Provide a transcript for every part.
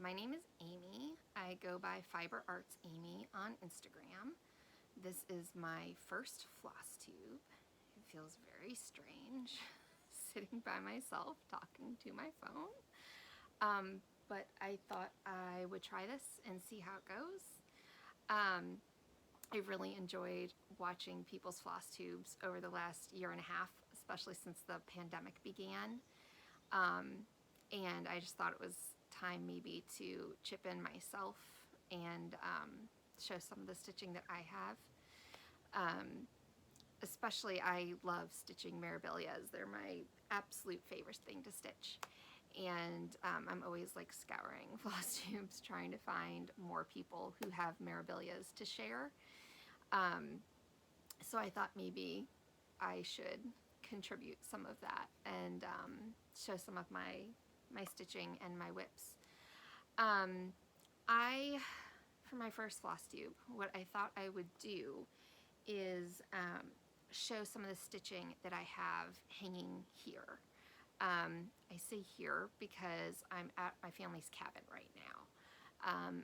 My name is Amy. I go by Fiber Arts Amy on Instagram. This is my first floss tube. It feels very strange sitting by myself talking to my phone. But I thought I would try this and see how it goes. I really enjoyed watching people's floss tubes over the last year and a half, especially since the pandemic began. And I just thought it was time maybe to chip in myself and show some of the stitching that I have. Especially I love stitching Mirabilias. They're my absolute favorite thing to stitch. And I'm always like scouring floss tubes trying to find more people who have Mirabilias to share. So I thought maybe I should contribute some of that and show some of my stitching and my whips. For my first floss tube, what I thought I would do is show some of the stitching that I have hanging here. I say here because I'm at my family's cabin right now.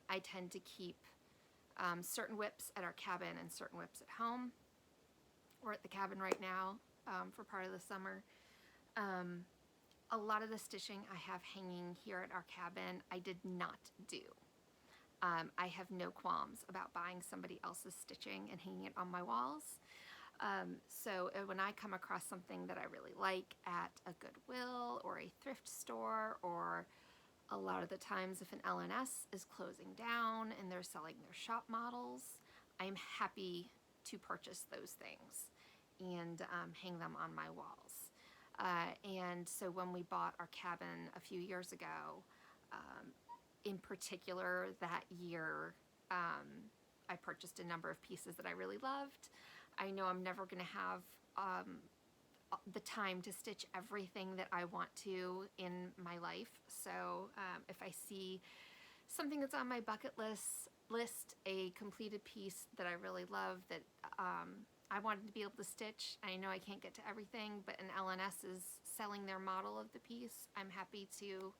I tend to keep certain whips at our cabin and certain whips at home. We're at the cabin right now for part of the summer. A lot of the stitching I have hanging here at our cabin I did not do. I have no qualms about buying somebody else's stitching and hanging it on my walls. So when I come across something that I really like at a Goodwill or a thrift store, or a lot of the times if an LNS is closing down and they're selling their shop models, I'm happy to purchase those things and hang them on my walls. And so when we bought our cabin a few years ago, in particular that year, I purchased a number of pieces that I really loved. I know I'm never going to have the time to stitch everything that I want to in my life. So if I see something that's on my bucket list, a completed piece that I really love that I wanted to be able to stitch, I know I can't get to everything, but an LNS is selling their model of the piece, I'm happy to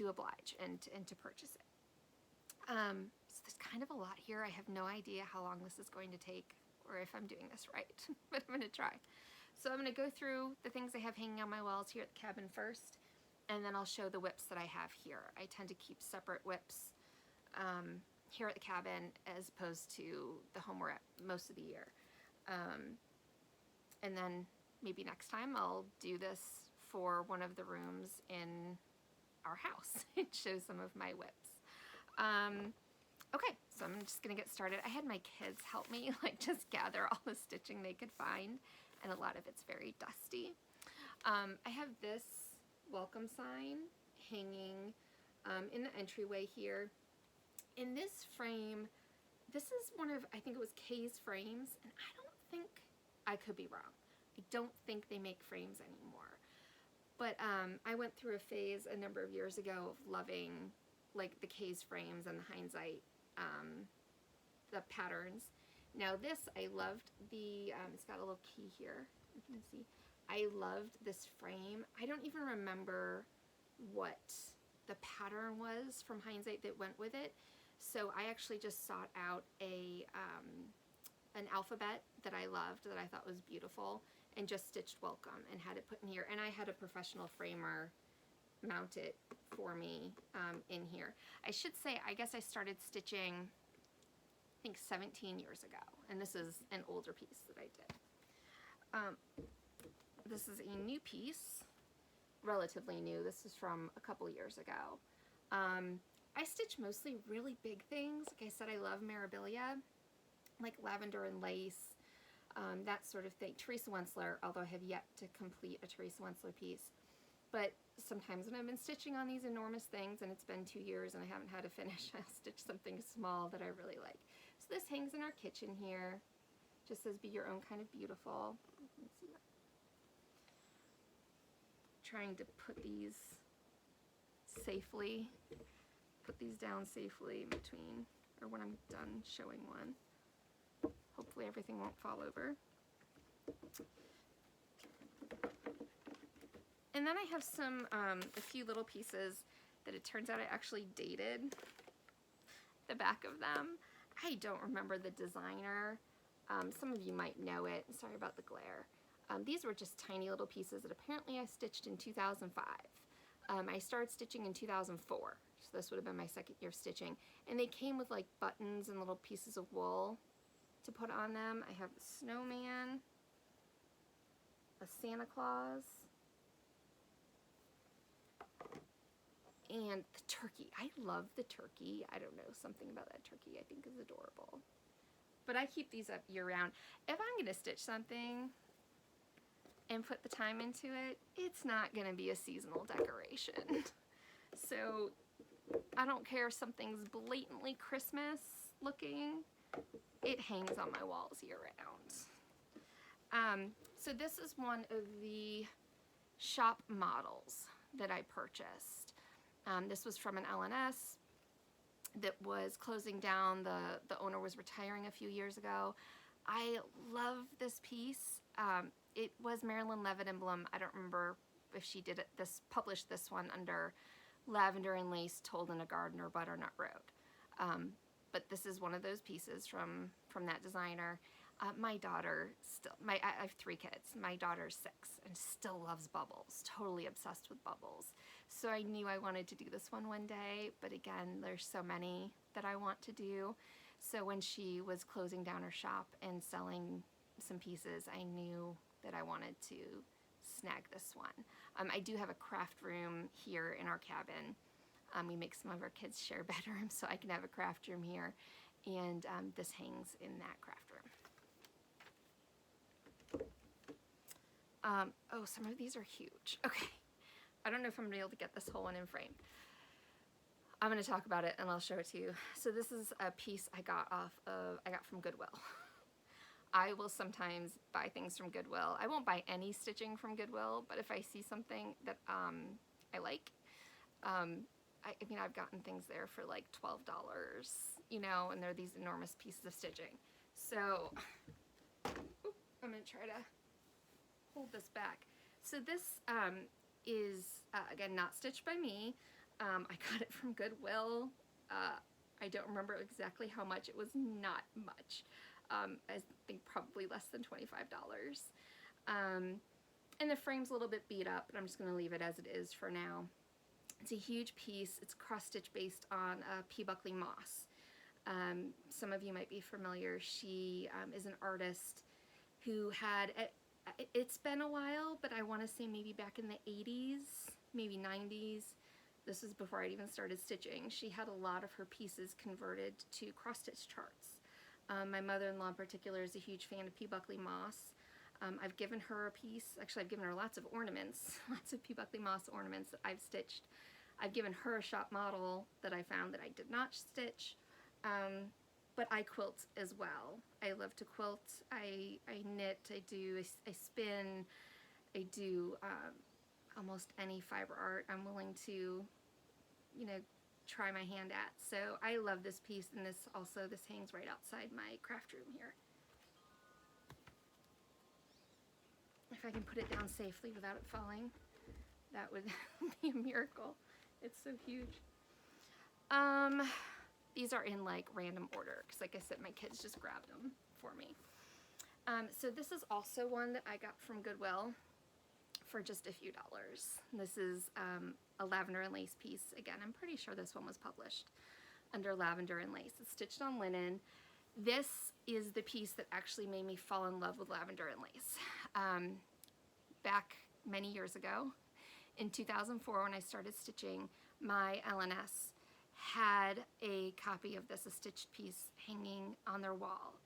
oblige and to purchase it. So there's kind of a lot here. I have no idea how long this is going to take or if I'm doing this right, but I'm going to try. So I'm going to go through the things I have hanging on my walls here at the cabin first, and then I'll show the whips that I have here. I tend to keep separate whips here at the cabin as opposed to the home we're at most of the year. And then maybe next time I'll do this for one of the rooms in our house and show some of my whips. Okay, so I'm just gonna get started. I had my kids help me like just gather all the stitching they could find, and a lot of it's very dusty. I have this welcome sign hanging in the entryway here. In this frame, this is one of, I think it was Kay's frames, and I don't think, I could be wrong, I don't think they make frames anymore. But I went through a phase a number of years ago of loving like the Kay's frames and the Hindsight, the patterns. Now this, I loved the, it's got a little key here, you can see. I loved this frame. I don't even remember what the pattern was from Hindsight that went with it. So I actually just sought out an alphabet that I loved, that I thought was beautiful, and just stitched welcome and had it put in here. And I had a professional framer mount it for me in here. I should say, I guess I started stitching, I think 17 years ago, and this is an older piece that I did. This is a new piece, relatively new. This is from a couple years ago. I stitch mostly really big things. Like I said, I love Mirabilia, like Lavender and Lace, that sort of thing. Teresa Wensler, although I have yet to complete a Teresa Wensler piece. But sometimes when I've been stitching on these enormous things and it's been 2 years and I haven't had to finish, I'll stitch something small that I really like. So this hangs in our kitchen here. Just says, be your own kind of beautiful. Let's see. Trying to put these safely, put these down safely in between, or when I'm done showing one. Hopefully everything won't fall over. And then I have some, a few little pieces that it turns out I actually dated the back of them. I don't remember the designer. Some of you might know it. Sorry about the glare. These were just tiny little pieces that apparently I stitched in 2005. I started stitching in 2004, so this would have been my second year stitching. And they came with like buttons and little pieces of wool to put on them. I have a snowman, a Santa Claus, and the turkey. I love the turkey. I don't know, something about that turkey I think is adorable. But I keep these up year round. If I'm going to stitch something and put the time into it, it's not going to be a seasonal decoration. So I don't care if something's blatantly Christmas looking, it hangs on my walls year round. So this is one of the shop models that I purchased. This was from an LNS that was closing down. The owner was retiring a few years ago. I love this piece. It was Marilyn Levitt and Bloom. I don't remember if she did it. Published this one under Lavender and Lace, Told in a Garden, or Butternut Road. But this is one of those pieces from that designer. My daughter I have 3 kids. My daughter's 6 and still loves bubbles, totally obsessed with bubbles. So I knew I wanted to do this one day, but again, there's so many that I want to do. So when she was closing down her shop and selling some pieces, I knew that I wanted to snag this one. I do have a craft room here in our cabin. We make some of our kids share bedrooms, so I can have a craft room here, and this hangs in that craft room. Oh, some of these are huge. Okay, I don't know if I'm gonna be able to get this whole one in frame. I'm gonna talk about it and I'll show it to you. So this is a piece I got from Goodwill. I will sometimes buy things from Goodwill. I won't buy any stitching from Goodwill, but if I see something that I like, I mean, I've gotten things there for like $12, you know, and they're these enormous pieces of stitching. So, I'm gonna try to hold this back. So this is, again, not stitched by me. I got it from Goodwill. I don't remember exactly how much. It was not much. I think probably less than $25. And the frame's a little bit beat up, but I'm just going to leave it as it is for now. It's a huge piece. It's cross-stitch based on P. Buckley Moss. Some of you might be familiar. She is an artist who had, it's been a while, but I want to say maybe back in the 80s, maybe 90s. This was before I'd even started stitching. She had a lot of her pieces converted to cross-stitch charts. My mother-in-law in particular is a huge fan of P. Buckley Moss. I've given her a piece. Actually, I've given her lots of ornaments, lots of P. Buckley Moss ornaments that I've stitched. I've given her a shop model that I found that I did not stitch. But I quilt as well. I love to quilt. I knit, I spin, I do almost any fiber art I'm willing to, you know, try my hand at. So I love this piece, and this hangs right outside my craft room here. If I can put it down safely without it falling, that would be a miracle. It's so huge. These are in like random order because, like I said, my kids just grabbed them for me. So this is also one that I got from Goodwill for just a few dollars. This is a Lavender and Lace piece. Again, I'm pretty sure this one was published under Lavender and Lace. It's stitched on linen. This is the piece that actually made me fall in love with Lavender and Lace. Back many years ago, in 2004, when I started stitching, my LNS had a copy of this, a stitched piece, hanging on their wall.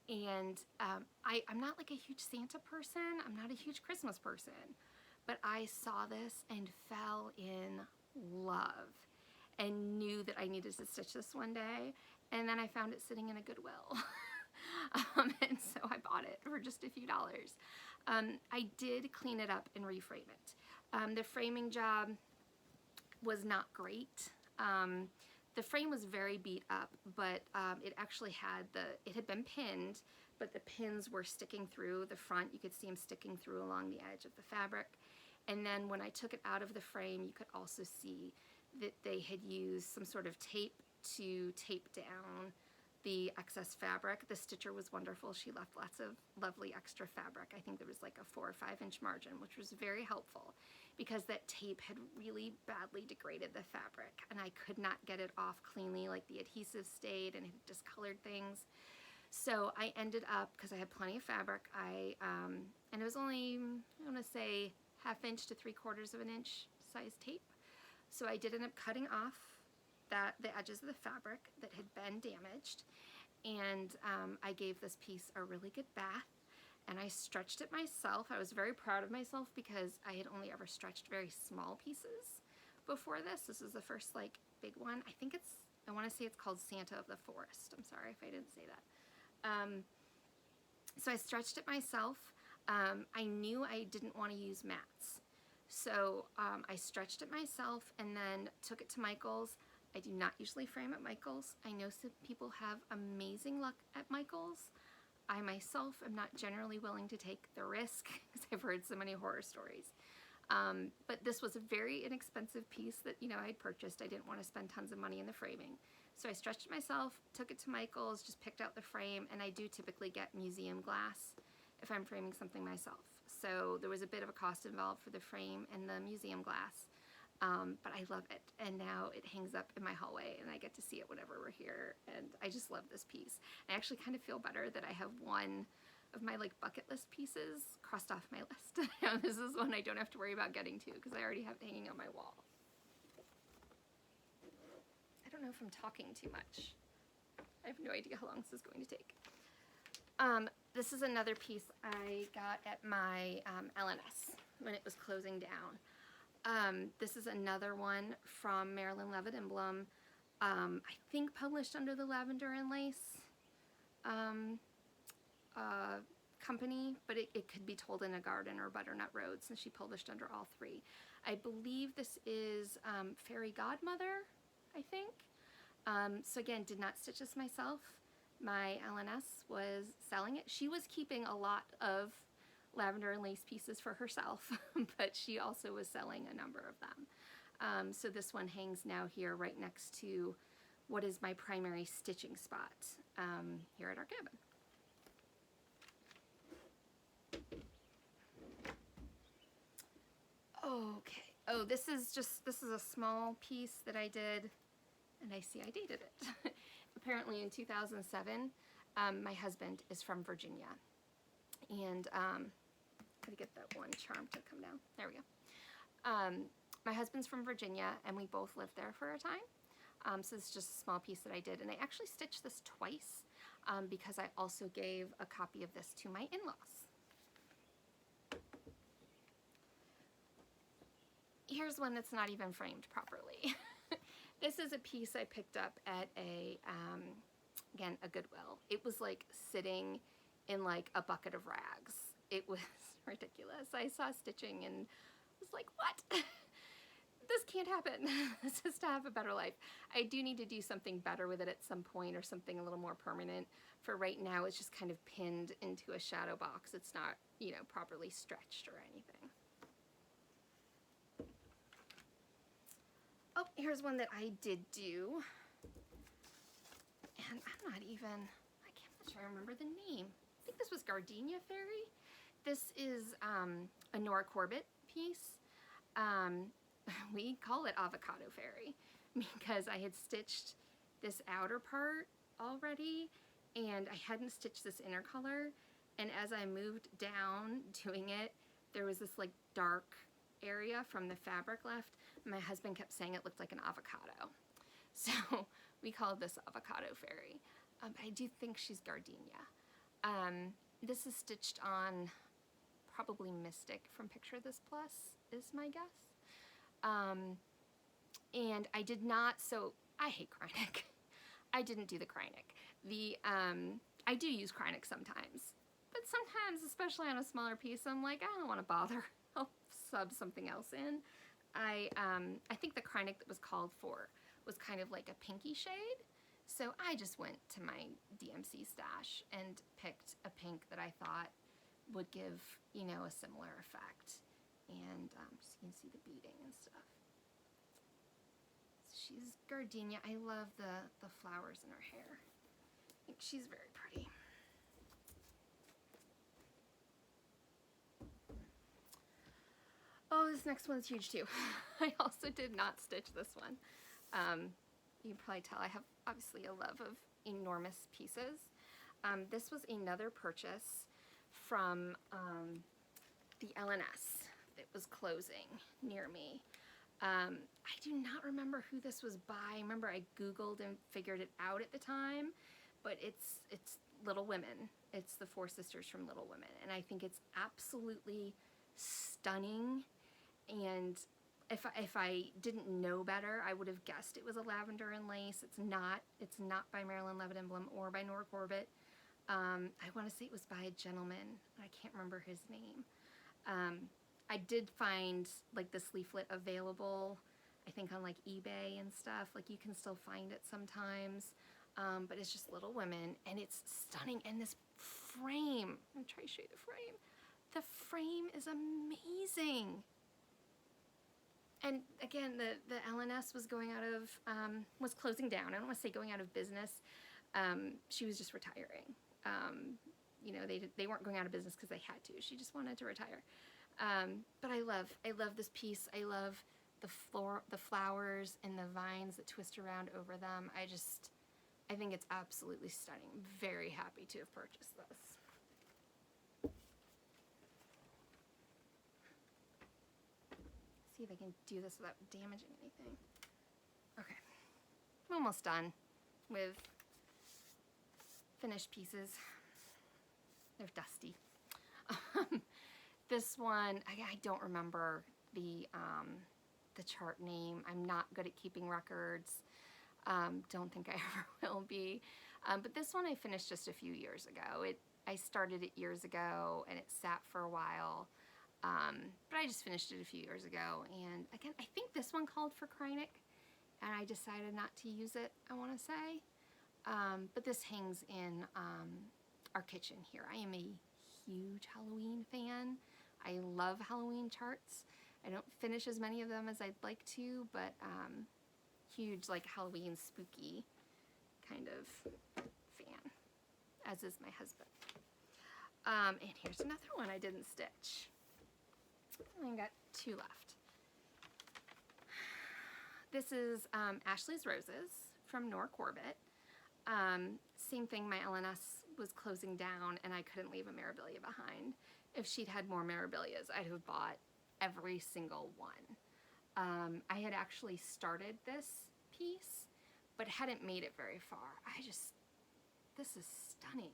And I'm not like a huge Santa person, I'm not a huge Christmas person, but I saw this and fell in love and knew that I needed to stitch this one day, and then I found it sitting in a Goodwill. And so I bought it for just a few dollars. I did clean it up and reframe it. The framing job was not great. The frame was very beat up, but it actually had it had been pinned, but the pins were sticking through the front. You could see them sticking through along the edge of the fabric. And then when I took it out of the frame, you could also see that they had used some sort of tape to tape down the excess fabric. The stitcher was wonderful. She left lots of lovely extra fabric. I think there was like a 4 or 5 inch margin, which was very helpful because that tape had really badly degraded the fabric and I could not get it off cleanly. Like the adhesive stayed and it discolored things. So I ended up, because I had plenty of fabric, and it was only, I want to say, 1/2 inch to 3/4 of an inch size tape. So I did end up cutting off the edges of the fabric that had been damaged, and I gave this piece a really good bath, and I stretched it myself. I was very proud of myself because I had only ever stretched very small pieces before this. This is the first like big one. I think I want to say it's called Santa of the Forest. I'm sorry if I didn't say that. So I stretched it myself. I knew I didn't want to use mats. So I stretched it myself and then took it to Michael's. I do not usually frame at Michael's. I know some people have amazing luck at Michael's. I myself am not generally willing to take the risk because I've heard so many horror stories. But this was a very inexpensive piece that, you know, I had purchased. I didn't want to spend tons of money in the framing. So I stretched it myself, took it to Michael's, just picked out the frame, and I do typically get museum glass if I'm framing something myself. So there was a bit of a cost involved for the frame and the museum glass, but I love it. And now it hangs up in my hallway and I get to see it whenever we're here, and I just love this piece. I actually kind of feel better that I have one of my like bucket list pieces crossed off my list. Now this is one I don't have to worry about getting to because I already have it hanging on my wall. I don't know if I'm talking too much. I have no idea how long this is going to take. This is another piece I got at my LNS when it was closing down. This is another one from Marilyn Levitt and Blum. I think published under the Lavender and Lace company, but it could be Told in a Garden or Butternut Road since she published under all three. I believe this is Fairy Godmother, I think. So again, did not stitch this myself. My LNS was selling it. She was keeping a lot of Lavender and Lace pieces for herself, but she also was selling a number of them. So this one hangs now here right next to what is my primary stitching spot here at our cabin. Okay. Oh, this is a small piece that I did, and I see I dated it. Apparently in 2007, my husband is from Virginia, and gotta get that one charm to come down. There we go. My husband's from Virginia, and we both lived there for a time. So it's just a small piece that I did, and I actually stitched this twice because I also gave a copy of this to my in-laws. Here's one that's not even framed properly. This is a piece I picked up at again, a Goodwill. It was like sitting in like a bucket of rags. It was ridiculous. I saw stitching and was like, what? This can't happen. This is to have a better life. I do need to do something better with it at some point, or something a little more permanent. For right now, it's just kind of pinned into a shadow box. It's not, you know, properly stretched or anything. Oh, here's one that I did do. And I'm not sure I remember the name. I think this was Gardenia Fairy. This is a Nora Corbett piece. We call it Avocado Fairy because I had stitched this outer part already and I hadn't stitched this inner color. And as I moved down doing it, there was this like dark area from the fabric left. My husband kept saying it looked like an avocado. So we called this Avocado Fairy. I do think she's Gardenia. This is stitched on probably Mystic from Picture This Plus is my guess. And I did not, so I hate Kreinik. I didn't do the Kreinik. I do use Kreinik sometimes, but sometimes, especially on a smaller piece, I'm like, I don't want to bother. I'll sub something else in. I think the Kreinik that was called for was kind of like a pinky shade, so I just went to my DMC stash and picked a pink that I thought would give, you know, a similar effect. And just so you can see the beading and stuff. she's gardenia. I love the flowers in her hair. I think she's very pretty. Oh, this next one's huge too. I also did not stitch this one. You can probably tell I have obviously a love of enormous pieces. This was another purchase from the LNS that was closing near me. I do not remember who this was by. I remember I Googled and figured it out at the time, but it's Little Women. It's the Four Sisters from Little Women, and I think it's absolutely stunning. And if I didn't know better, I would have guessed it was a Lavender and Lace. It's not. It's not by Marilyn Levitt-Emblem or by Nora Corbett. I want to say it was by a gentleman. I can't remember his name. I did find like this leaflet available, I think on like eBay and stuff. Like you can still find it sometimes, but it's just Little Women, and it's stunning. And this frame, I'm gonna try to show you the frame. The frame is amazing. And again, the LNS was going out of, was closing down. I don't want to say going out of business. She was just retiring. You know, they weren't going out of business because they had to. She just wanted to retire. But I love this piece. I love the flowers and the vines that twist around over them. I think it's absolutely stunning. I'm very happy to have purchased this. See if I can do this without damaging anything. Okay, I'm almost done with finished pieces. They're dusty. This one, I don't remember the chart name. I'm not good at keeping records. Don't think I ever will be. But this one I finished just a few years ago. I started it years ago and it sat for a while. But I just finished it a few years ago. And again, I think this one called for Kreinik, and I decided not to use it, I want to say. But this hangs in our kitchen here. I am a huge Halloween fan. I love Halloween charts. I don't finish as many of them as I'd like to, but huge like Halloween spooky kind of fan, as is my husband. And here's another one I didn't stitch. I only got two left. This is Ashley's Roses from Nora Corbett. Same thing, my LNS was closing down and I couldn't leave a Mirabilia behind. If she'd had more Mirabilias, I'd have bought every single one. I had actually started this piece, but hadn't made it very far. This is stunning.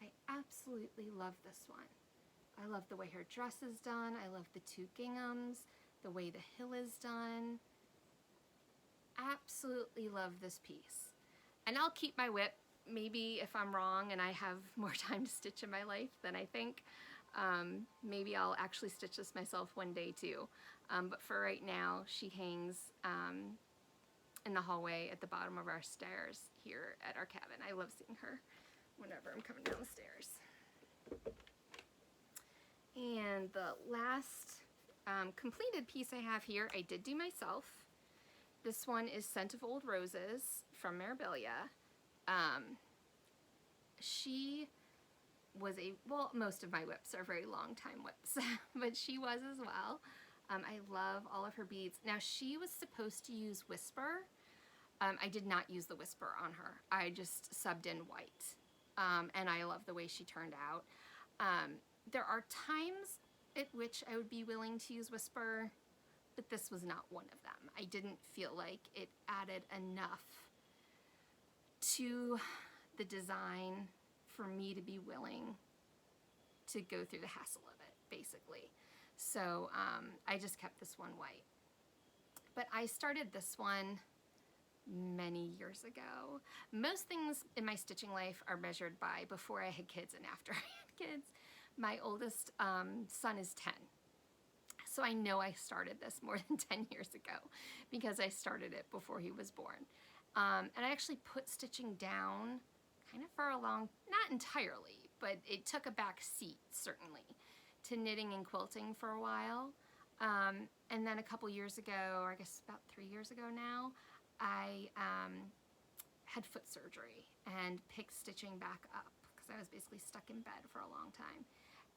I absolutely love this one. I love the way her dress is done. I love the two ginghams, the way the hill is done. Absolutely love this piece. And I'll keep my whip, maybe if I'm wrong and I have more time to stitch in my life than I think. Maybe I'll actually stitch this myself one day too. But for right now, she hangs in the hallway at the bottom of our stairs here at our cabin. I love seeing her whenever I'm coming down the stairs. And the last completed piece I have here, I did do myself. This one is Scent of Old Roses from Mirabilia. She was well, most of my whips are very long time whips, but she was as well. I love all of her beads. Now, she was supposed to use Whisper. I did not use the Whisper on her. I just subbed in white, and I love the way she turned out. There are times at which I would be willing to use Whisper, but this was not one of them. I didn't feel like it added enough to the design for me to be willing to go through the hassle of it, basically. So I just kept this one white. But I started this one many years ago. Most things in my stitching life are measured by before I had kids and after I had kids. My oldest son is 10. So I know I started this more than 10 years ago because I started it before he was born. And I actually put stitching down kind of for a long, not entirely, but it took a back seat, certainly, to knitting and quilting for a while. And then a couple years ago, or I guess about 3 years ago now, I had foot surgery and picked stitching back up because I was basically stuck in bed for a long time.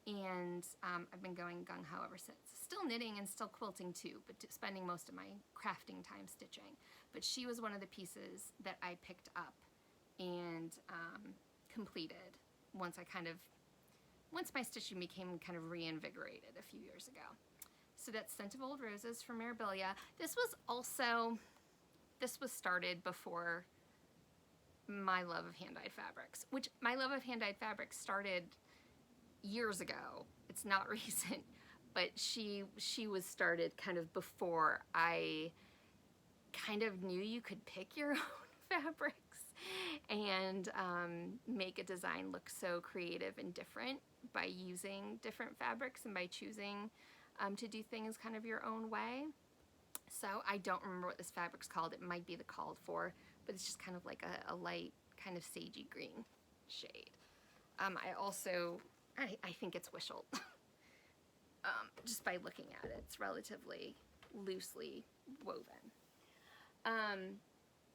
And I've been going gung-ho ever since. Still knitting and still quilting too, but spending most of my crafting time stitching. But she was one of the pieces that I picked up and completed once my stitching became kind of reinvigorated a few years ago. So that's Scent of Old Roses from Mirabilia. This was started before my love of hand-dyed fabrics, which my love of hand-dyed fabrics started years ago. It's not recent, but she was started kind of before I kind of knew you could pick your own fabrics and make a design look so creative and different by using different fabrics and by choosing to do things kind of your own way. So I don't remember what this fabric's called. It might be the called for, but it's just kind of like a light kind of sagey green shade. I think it's Wishled. Just by looking at it, it's relatively loosely woven.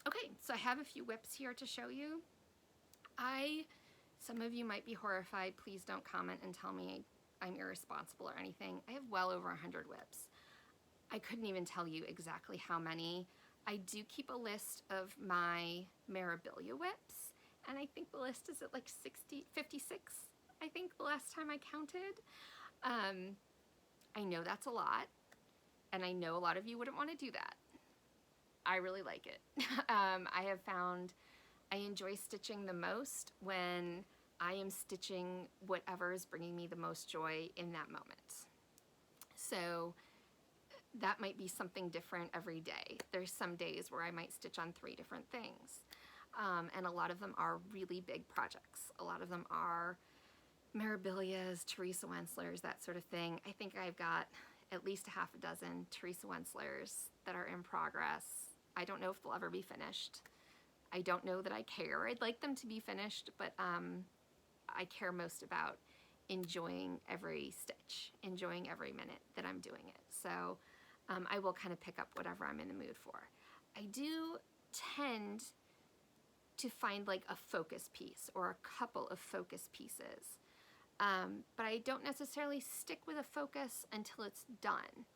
Okay, so I have a few whips here to show you. Some of you might be horrified. Please don't comment and tell me I'm irresponsible or anything. I have well over 100 whips. I couldn't even tell you exactly how many. I do keep a list of my Mirabilia whips, and I think the list is at like 56, I think the last time I counted. I know that's a lot, and I know a lot of you wouldn't want to do that. I really like it. I have found I enjoy stitching the most when I am stitching whatever is bringing me the most joy in that moment. So that might be something different every day. There's some days where I might stitch on 3 different things. And a lot of them are really big projects. A lot of them are Mirabilias, Teresa Wenslers, that sort of thing. I think I've got at least a half a dozen Teresa Wenslers that are in progress. I don't know if they'll ever be finished. I don't know that I care. I'd like them to be finished, but I care most about enjoying every stitch, enjoying every minute that I'm doing it. So I will kind of pick up whatever I'm in the mood for. I do tend to find like a focus piece or a couple of focus pieces, but I don't necessarily stick with a focus until it's done.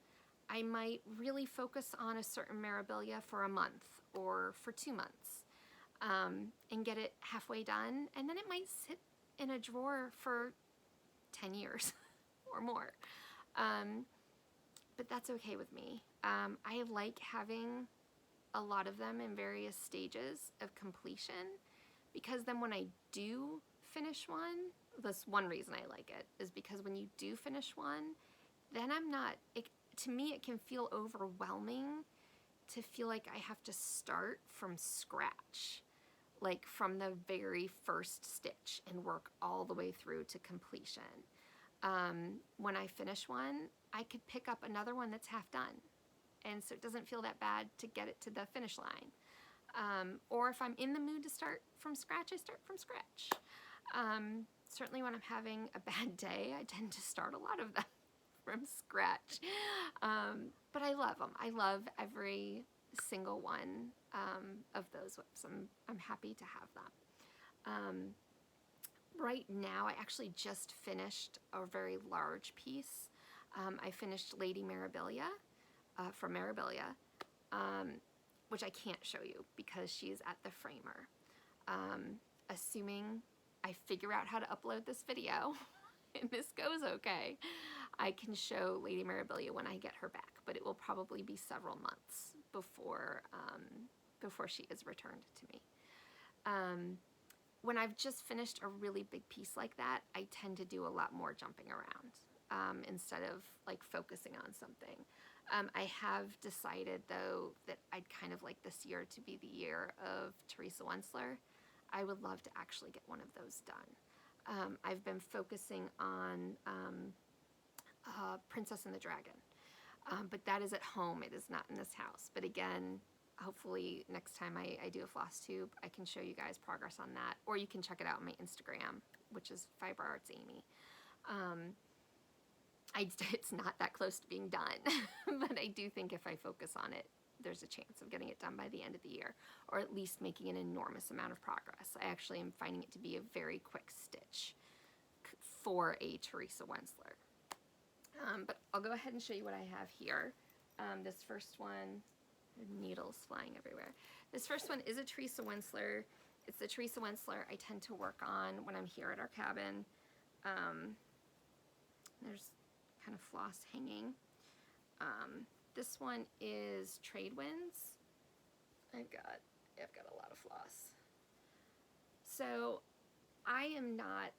I might really focus on a certain Mirabilia for a month or for 2 months and get it halfway done, and then it might sit in a drawer for 10 years or more. But that's okay with me. I like having a lot of them in various stages of completion, because then when I do finish one, that's one reason I like it, is because when you do finish one, then to me it can feel overwhelming to feel like I have to start from scratch, like from the very first stitch, and work all the way through to completion. When I finish one, I could pick up another one that's half done, and so it doesn't feel that bad to get it to the finish line. Or if I'm in the mood to start from scratch, I start from scratch. Certainly when I'm having a bad day, I tend to start a lot of them from scratch. But I love them. I love every single one of those whips. I'm happy to have them. Right now, I actually just finished a very large piece. I finished Lady Mirabilia from Mirabilia, which I can't show you because she's at the framer. Assuming I figure out how to upload this video and this goes okay, I can show Lady Mirabilia when I get her back, but it will probably be several months before she is returned to me. When I've just finished a really big piece like that, I tend to do a lot more jumping around instead of like focusing on something. I have decided though that I'd kind of like this year to be the year of Teresa Wensler. I would love to actually get one of those done. I've been focusing on Princess and the Dragon, but that is at home. It is not in this house. But again, hopefully next time I do a Flosstube, I can show you guys progress on that, or you can check it out on my Instagram, which is Fiber Arts Amy. It's not that close to being done, but I do think if I focus on it, there's a chance of getting it done by the end of the year, or at least making an enormous amount of progress. I actually am finding it to be a very quick stitch for a Teresa Wensler. But I'll go ahead and show you what I have here. This first one, needles flying everywhere. This first one is a Teresa Wensler. It's the Teresa Wensler I tend to work on when I'm here at our cabin. There's kind of floss hanging. This one is Tradewinds. I've got a lot of floss. So I'm not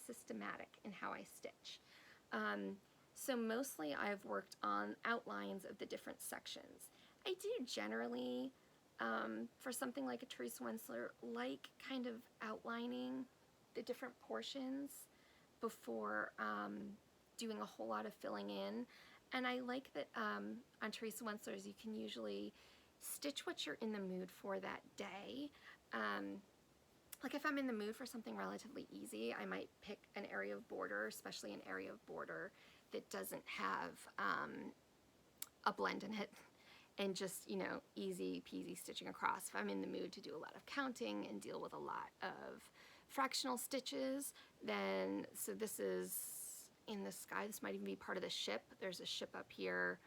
systematic in how I stitch. So mostly I've worked on outlines of the different sections. I do generally, for something like a Teresa Wensler, like kind of outlining the different portions before doing a whole lot of filling in. And I like that on Teresa Wenslers you can usually stitch what you're in the mood for that day. Like if I'm in the mood for something relatively easy, I might pick an area of border, especially an area of border that doesn't have a blend in it, and just, you know, easy peasy stitching across. If I'm in the mood to do a lot of counting and deal with a lot of fractional stitches, then, so this is in the sky. This might even be part of the ship. There's a ship up here.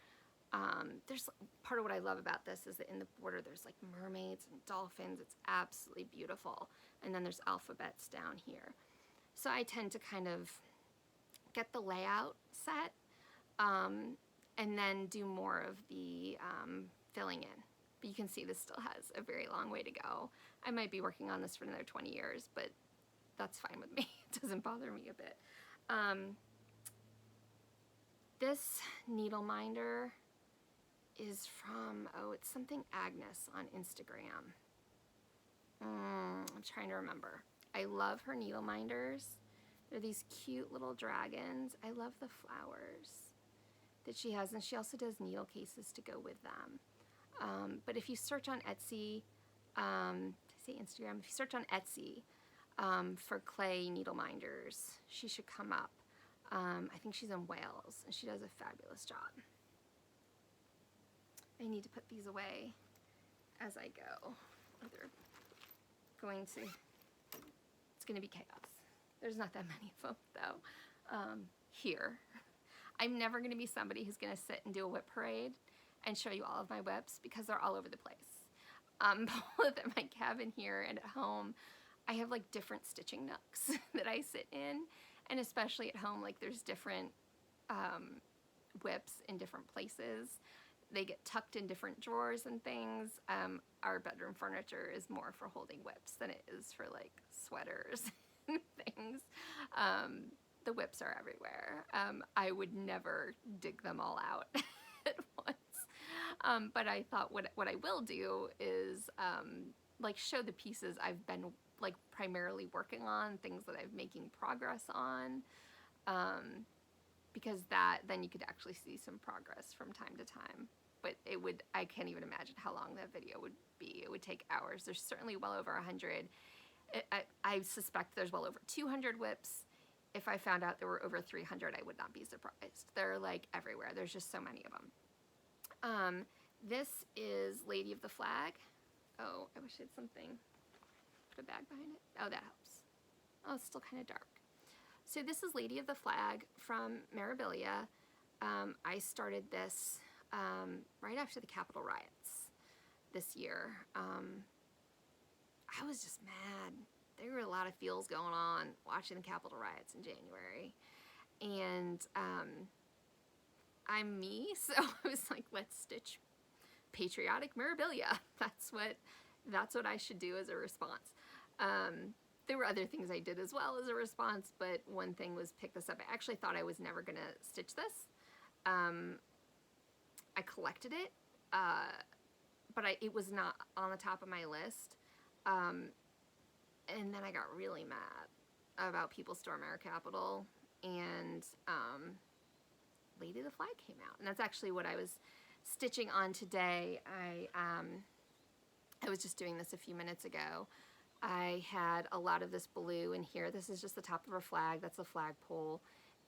There's part of what I love about this is that in the border there's like mermaids and dolphins. It's absolutely beautiful. And then there's alphabets down here. So I tend to kind of get the layout set and then do more of the filling in. But you can see this still has a very long way to go. I might be working on this for another 20 years, but that's fine with me. It doesn't bother me a bit. This needle minder is from, oh, it's something Agnes on Instagram. I'm trying to remember. I love her needle minders. They're these cute little dragons. I love the flowers that she has, and she also does needle cases to go with them. But if you search on Etsy, did I say Instagram? If you search on Etsy for clay needle minders, she should come up. I think she's in Wales, and she does a fabulous job. I need to put these away as I go. They're going to, it's going to be chaos. There's not that many of them, though, here. I'm never going to be somebody who's going to sit and do a whip parade and show you all of my whips, because they're all over the place. Both at my cabin here and at home, I have like different stitching nooks that I sit in, and especially at home, like there's different whips in different places. They get tucked in different drawers and things. Our bedroom furniture is more for holding whips than it is for like sweaters and things. The whips are everywhere. I would never dig them all out at once. But I thought what I will do is like show the pieces I've been like primarily working on, things that I'm making progress on. Because then you could actually see some progress from time to time. But I can't even imagine how long that video would be. It would take hours. There's certainly well over 100. I suspect there's well over 200 whips. If I found out there were over 300, I would not be surprised. They're like everywhere. There's just so many of them. This is Lady of the Flag. Oh, I wish I had something. Put a bag behind it. Oh, that helps. Oh, it's still kind of dark. So this is Lady of the Flag from Merabilia. I started this right after the Capitol riots this year. I was just mad. There were a lot of feels going on watching the Capitol riots in January. And I'm me, so I was like, let's stitch patriotic Merabilia. That's what I should do as a response. There were other things I did as well as a response, but one thing was pick this up. I actually thought I was never gonna stitch this. I collected it, but it was not on the top of my list. And then I got really mad about people storming our Capitol, and Lady of the Flag came out. And that's actually what I was stitching on today. I was just doing this a few minutes ago. I had a lot of this blue in here. This is just the top of her flag. That's the flagpole.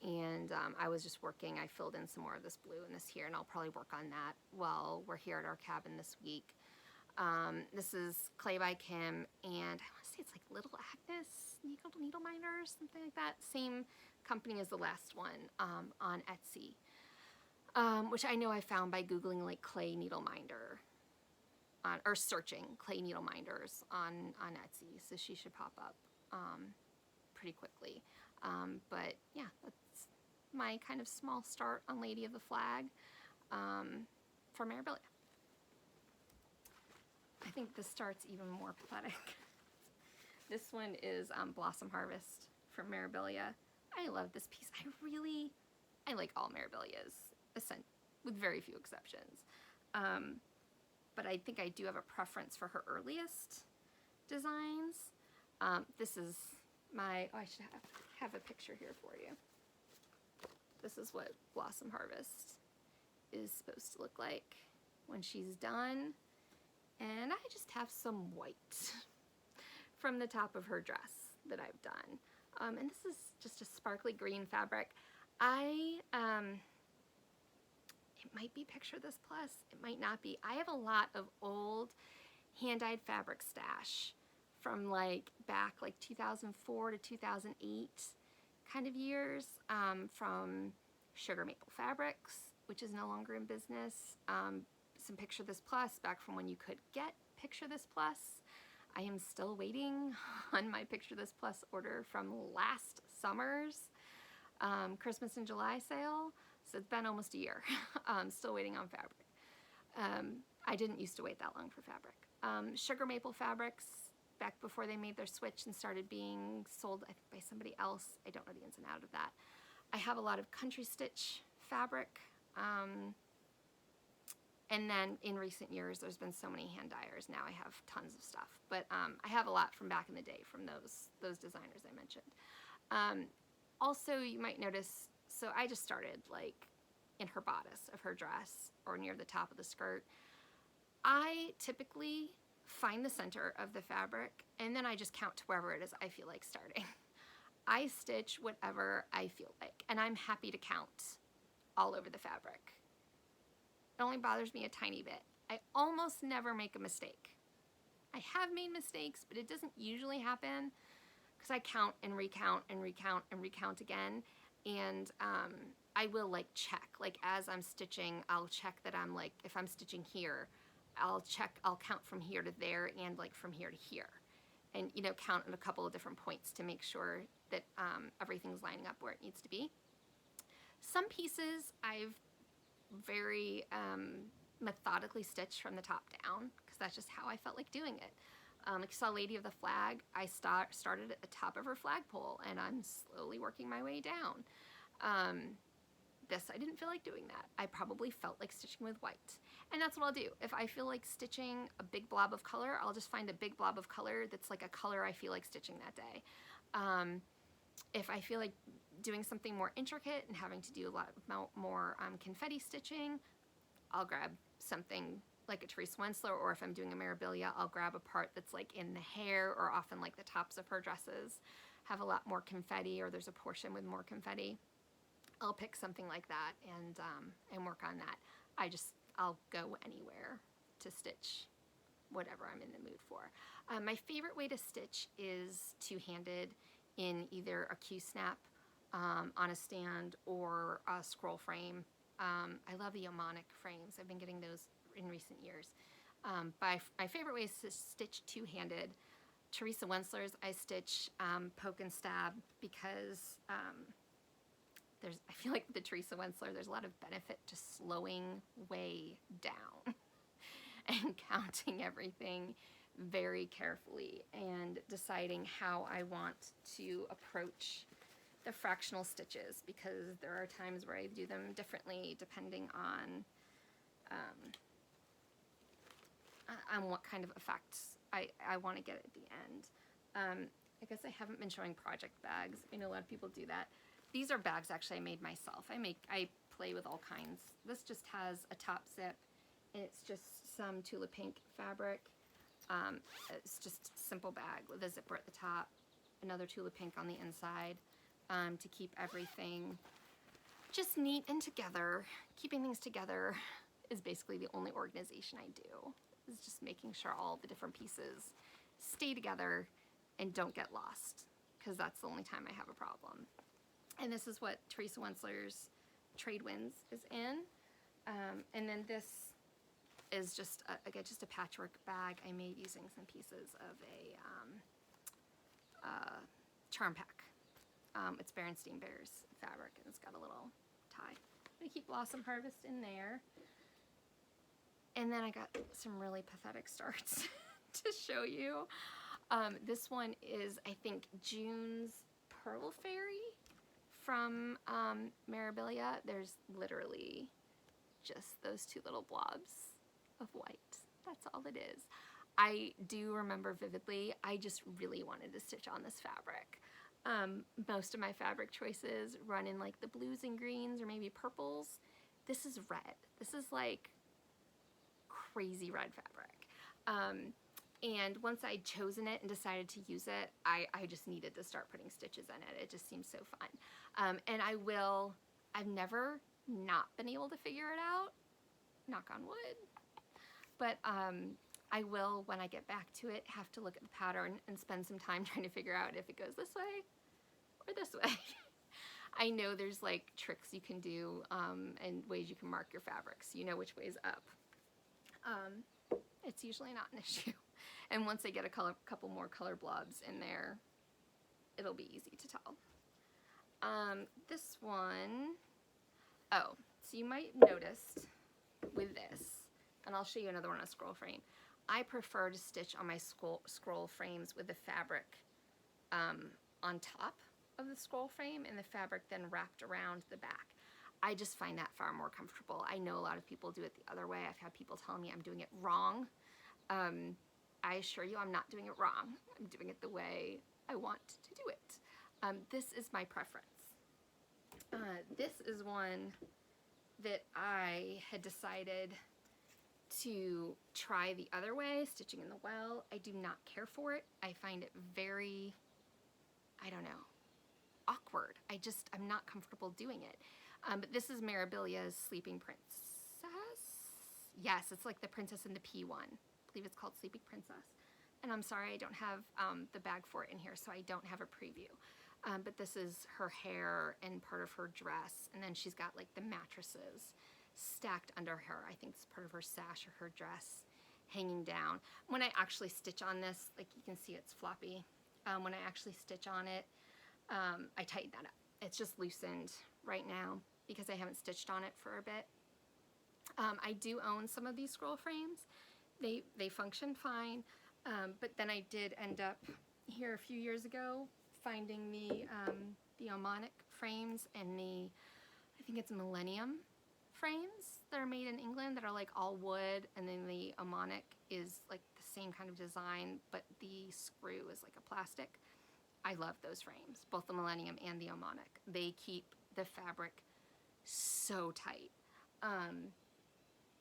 and I was just working. I filled in some more of this blue in this here, and I'll probably work on that while we're here at our cabin this week. This is Clay by Kim, and I want to say it's like Little Agnes Needle Minder or something like that. Same company as the last one on Etsy, which I know I found by Googling like clay needle minder or searching clay needle minders on Etsy, so she should pop up pretty quickly. But yeah, that's my kind of small start on Lady of the Flag for Mirabilia. I think this start's even more pathetic. This one is Blossom Harvest from Mirabilia. I love this piece. I like all Mirabilias, with very few exceptions. But I think I do have a preference for her earliest designs. This is my, I should have a picture here for you. This is what Blossom Harvest is supposed to look like when she's done. And I just have some white from the top of her dress that I've done. And this is just a sparkly green fabric. It might be Picture This Plus, it might not be. I have a lot of old hand-dyed fabric stash from like back like 2004 to 2008 kind of years, from Sugar Maple Fabrics, which is no longer in business. Some Picture This Plus back from when you could get Picture This Plus. I am still waiting on my Picture This Plus order from last summer's Christmas in July sale. So it's been almost a year. Still waiting on fabric. I didn't used to wait that long for fabric. Sugar Maple Fabrics, back before they made their switch and started being sold, I think, by somebody else. I don't know the ins and outs of that. I have a lot of Country Stitch fabric. And then in recent years, there's been so many hand dyers. Now I have tons of stuff. But I have a lot from back in the day from those designers I mentioned. Also, you might notice, so I just started like in her bodice of her dress or near the top of the skirt. I typically find the center of the fabric and then I just count to wherever it is I feel like starting. I stitch whatever I feel like, and I'm happy to count all over the fabric. It only bothers me a tiny bit. I almost never make a mistake. I have made mistakes, but it doesn't usually happen because I count and recount and recount and recount again. And I will like check, like as I'm stitching, I'll check that I'm like, if I'm stitching here, I'll count from here to there and like from here to here. And, you know, count at a couple of different points to make sure that everything's lining up where it needs to be. Some pieces I've very methodically stitched from the top down because that's just how I felt like doing it. Like you saw Lady of the Flag, I started at the top of her flagpole and I'm slowly working my way down. This, I didn't feel like doing that. I probably felt like stitching with white. And that's what I'll do. If I feel like stitching a big blob of color, I'll just find a big blob of color that's like a color I feel like stitching that day. If I feel like doing something more intricate and having to do a lot more confetti stitching, I'll grab something like a Teresa Wensler, or if I'm doing a Mirabilia, I'll grab a part that's like in the hair, or often like the tops of her dresses have a lot more confetti, or there's a portion with more confetti. I'll pick something like that and work on that. I'll go anywhere to stitch whatever I'm in the mood for. My favorite way to stitch is two-handed in either a Q-snap on a stand or a scroll frame. I love the Yomonic frames. I've been getting those in recent years. My favorite way is to stitch two-handed. Teresa Wensler's I stitch poke and stab because I feel like with the Teresa Wensler, there's a lot of benefit to slowing way down and counting everything very carefully and deciding how I want to approach the fractional stitches, because there are times where I do them differently depending on what kind of effects I want to get at the end. I guess I haven't been showing project bags. I know a lot of people do that. These are bags actually I made myself. I play with all kinds. This just has a top zip, and it's just some Tula Pink fabric. It's just a simple bag with a zipper at the top, another Tula Pink on the inside, to keep everything just neat and together. Keeping things together is basically the only organization I do, is just making sure all the different pieces stay together and don't get lost, because that's the only time I have a problem. And this is what Teresa Wensler's Tradewinds is in. And then this is just, again, just a patchwork bag I made using some pieces of a charm pack. It's Berenstain Bears fabric, and it's got a little tie. I'm gonna keep Blossom Harvest in there. And then I got some really pathetic starts to show you. This one is, I think, June's Pearl Fairy from Mirabilia. There's literally just those two little blobs of white. That's all it is. I do remember vividly, I just really wanted to stitch on this fabric. Most of my fabric choices run in like the blues and greens or maybe purples. This is red. This is like crazy red fabric. And once I'd chosen it and decided to use it, I just needed to start putting stitches in it. It just seems so fun. And I've never not been able to figure it out, knock on wood. But I will, when I get back to it, have to look at the pattern and spend some time trying to figure out if it goes this way or this way. I know there's like tricks you can do and ways you can mark your fabrics. You know which way is up. It's usually not an issue. And once I get a couple more color blobs in there, it'll be easy to tell. This one, oh, so you might notice with this, and I'll show you another one on a scroll frame, I prefer to stitch on my scroll frames with the fabric on top of the scroll frame and the fabric then wrapped around the back. I just find that far more comfortable. I know a lot of people do it the other way. I've had people tell me I'm doing it wrong. I assure you I'm not doing it wrong. I'm doing it the way I want to do it. This is my preference. This is one that I had decided to try the other way, stitching in the well. I do not care for it. I find it very, I don't know, awkward. I'm not comfortable doing it. But this is Mirabilia's Sleeping Princess. Yes, it's like the Princess and the Pea one. I believe it's called Sleeping Princess. And I'm sorry I don't have the bag for it in here, so I don't have a preview. But this is her hair and part of her dress, and then she's got like the mattresses stacked under her. I think it's part of her sash or her dress hanging down. When I actually stitch on this, like you can see it's floppy. When I actually stitch on it, I tighten that up. It's just loosened right now because I haven't stitched on it for a bit. I do own some of these scroll frames. They function fine, but then I did end up here a few years ago finding the Omonic frames and I think it's Millennium frames that are made in England that are like all wood, and then the Omonic is like the same kind of design, but the screw is like a plastic. I love those frames, both the Millennium and the Omonic. They keep the fabric so tight.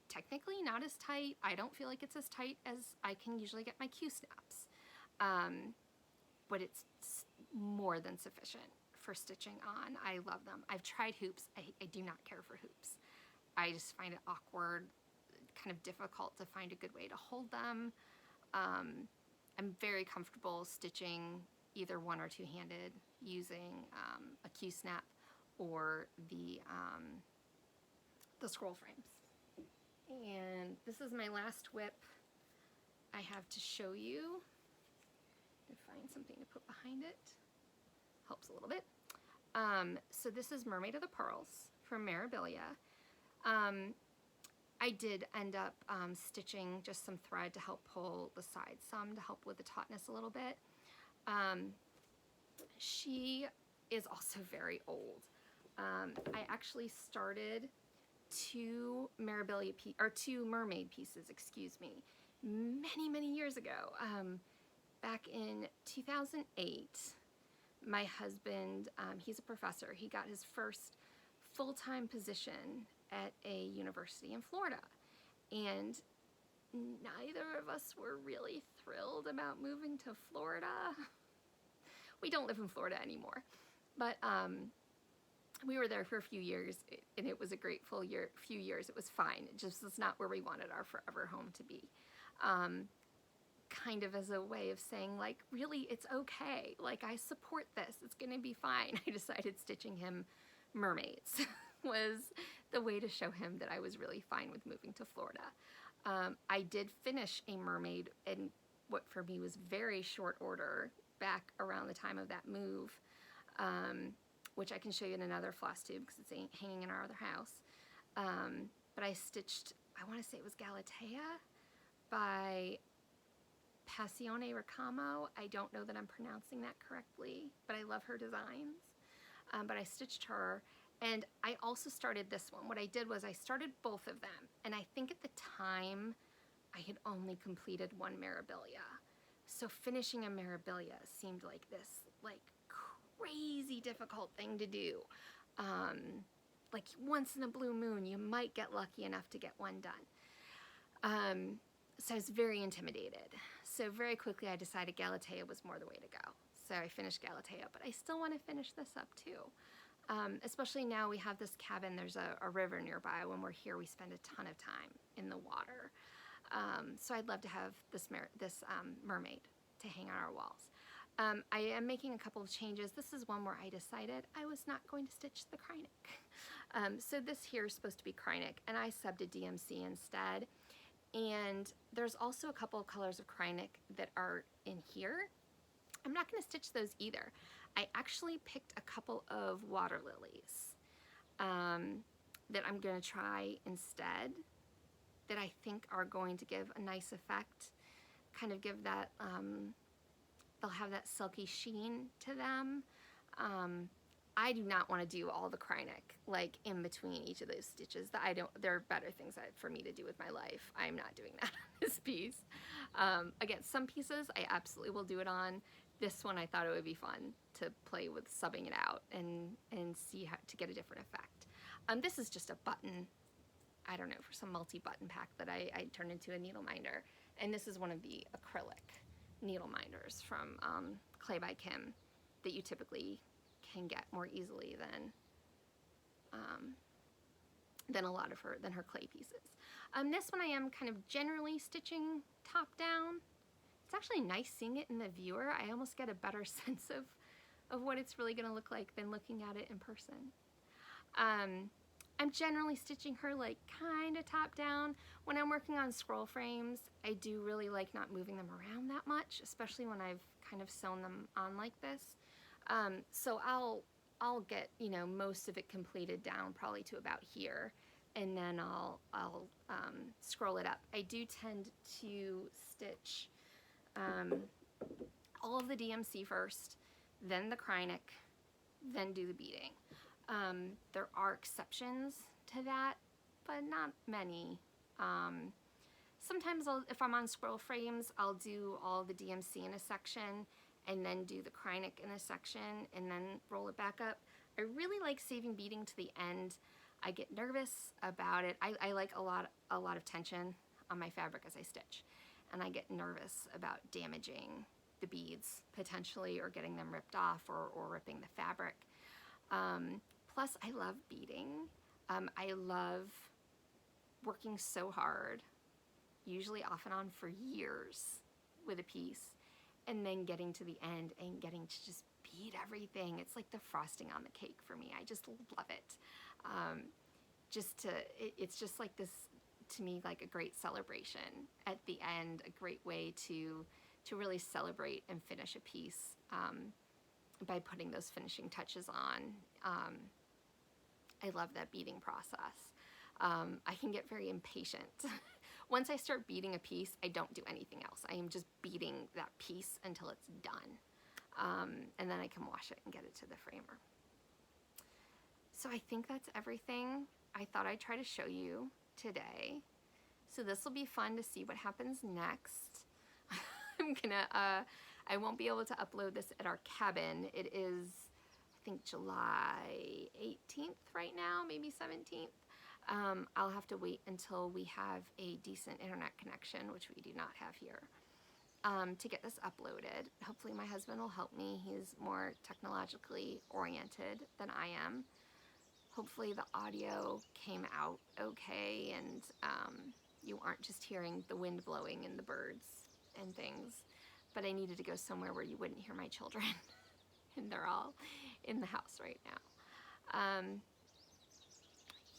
Technically not as tight. I don't feel like it's as tight as I can usually get my Q-snaps. But it's more than sufficient for stitching on. I love them. I've tried hoops. I do not care for hoops. I just find it awkward, kind of difficult to find a good way to hold them. I'm very comfortable stitching either one or two-handed using a Q-snap or the scroll frames. And this is my last whip I have to show you. To find something to put behind it. Helps a little bit. So this is Mermaid of the Pearls from Mirabilia. I did end up stitching just some thread to help pull the sides some to help with the tautness a little bit. She is also very old. I actually started two Mermaid pieces, excuse me, many years ago. Back in 2008, my husband, he's a professor. He got his first full-time position at a university in Florida. And neither of us were really thrilled about moving to Florida. We don't live in Florida anymore. But we were there for a few years, and it was a grateful few years. It was fine. It just was not where we wanted our forever home to be. Kind of as a way of saying, like, really, it's okay. Like, I support this. It's going to be fine. I decided stitching him mermaids was the way to show him that I was really fine with moving to Florida. I did finish a mermaid in what for me was very short order back around the time of that move, which I can show you in another Flosstube because it's hanging in our other house. But I stitched, I want to say it was Galatea by Passione Ricamo. I don't know that I'm pronouncing that correctly, but I love her designs. But I stitched her, and I also started this one. What I did was I started both of them, and I think at the time I had only completed one Mirabilia. So finishing a Mirabilia seemed like this like crazy difficult thing to do. Like once in a blue moon, you might get lucky enough to get one done. So I was very intimidated. So very quickly I decided Galatea was more the way to go. So I finished Galatea, but I still want to finish this up too. Especially now we have this cabin, there's a river nearby. When we're here, we spend a ton of time in the water. So I'd love to have this mermaid to hang on our walls. I am making a couple of changes. This is one where I decided I was not going to stitch the Krynic. So this here is supposed to be Krynic, and I subbed a DMC instead. And there's also a couple of colors of Krynic that are in here. I'm not going to stitch those either. I actually picked a couple of water lilies that I'm going to try instead, that I think are going to give a nice effect, kind of give that, they'll have that silky sheen to them. I do not want to do all the Krynic like in between each of those stitches. There are better things for me to do with my life. I'm not doing that on this piece. Again, some pieces I absolutely will do it on. This one I thought it would be fun to play with subbing it out and see how to get a different effect. This is just a button, I don't know, for some multi-button pack that I turned into a needle minder. And this is one of the acrylic needle minders from Clay by Kim that you typically can get more easily than a lot of her clay pieces. This one I am kind of generally stitching top down. It's actually nice seeing it in the viewer. I almost get a better sense of what it's really going to look like than looking at it in person. I'm generally stitching her like kind of top down. When I'm working on scroll frames, I do really like not moving them around that much, especially when I've kind of sewn them on like this. So I'll get, you know, most of it completed down probably to about here, and then I'll scroll it up. I do tend to stitch all of the DMC first, then the Krynic, then do the beading. There are exceptions to that, but not many. Sometimes if I'm on scroll frames, I'll do all the DMC in a section and then do the Krynic in a section and then roll it back up. I really like saving beading to the end. I get nervous about it. I like a lot of tension on my fabric as I stitch, and I get nervous about damaging the beads potentially, or getting them ripped off, or ripping the fabric. Plus, I love beading. I love working so hard, usually off and on for years with a piece, and then getting to the end and getting to just bead everything. It's like the frosting on the cake for me. I just love it. It's just like this, to me, like a great celebration at the end, a great way to really celebrate and finish a piece by putting those finishing touches on. I love that beading process. I can get very impatient. Once I start beading a piece, I don't do anything else. I am just beading that piece until it's done. And then I can wash it and get it to the framer. So I think that's everything I thought I'd try to show you today. So this will be fun to see what happens next. I won't be able to upload this at our cabin. It is, I think, July 18th right now, maybe 17th. I'll have to wait until we have a decent internet connection, which we do not have here. to get this uploaded. Hopefully my husband will help me. He's more technologically oriented than I am. Hopefully the audio came out okay, and you aren't just hearing the wind blowing and the birds and things. But I needed to go somewhere where you wouldn't hear my children. And they're all in the house right now.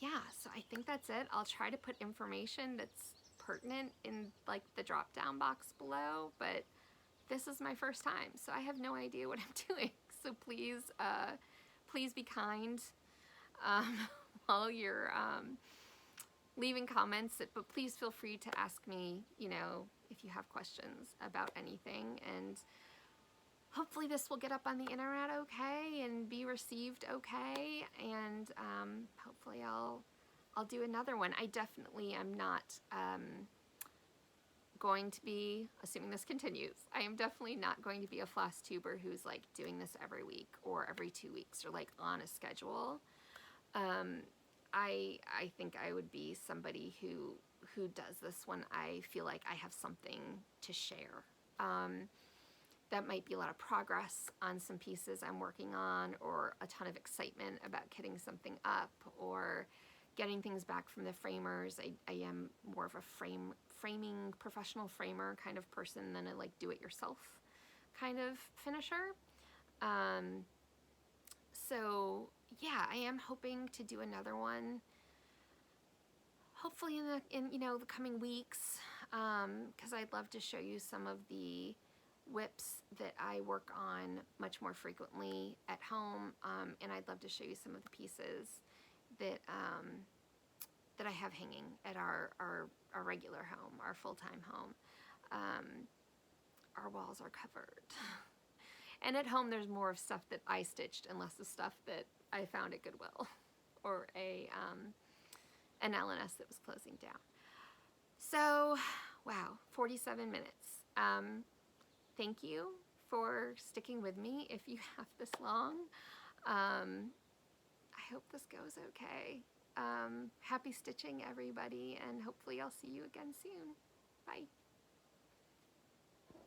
Yeah, so I think that's it. I'll try to put information that's pertinent in like the drop down box below, but this is my first time, so I have no idea what I'm doing. So please, please be kind while you're leaving comments, but please feel free to ask me, you know, if you have questions about anything, and hopefully this will get up on the internet okay and be received okay, and hopefully I'll do another one. I definitely am not going to be, assuming this continues, I am definitely not going to be a Flosstuber who's like doing this every week or every 2 weeks or like on a schedule. I think I would be somebody who does this when I feel like I have something to share. That might be a lot of progress on some pieces I'm working on, or a ton of excitement about getting something up, or getting things back from the framers. I am more of a framing professional framer kind of person than a like do-it-yourself kind of finisher. So yeah, I am hoping to do another one, hopefully in you know, the coming weeks, because I'd love to show you some of the whips that I work on much more frequently at home, and I'd love to show you some of the pieces that that I have hanging at our regular home, our full-time home. Our walls are covered. And at home there's more of stuff that I stitched and less of stuff that I found at Goodwill or an LNS that was closing down. So, wow, 47 minutes. Thank you for sticking with me if you have this long. I hope this goes okay. Happy stitching, everybody, and hopefully I'll see you again soon. Bye.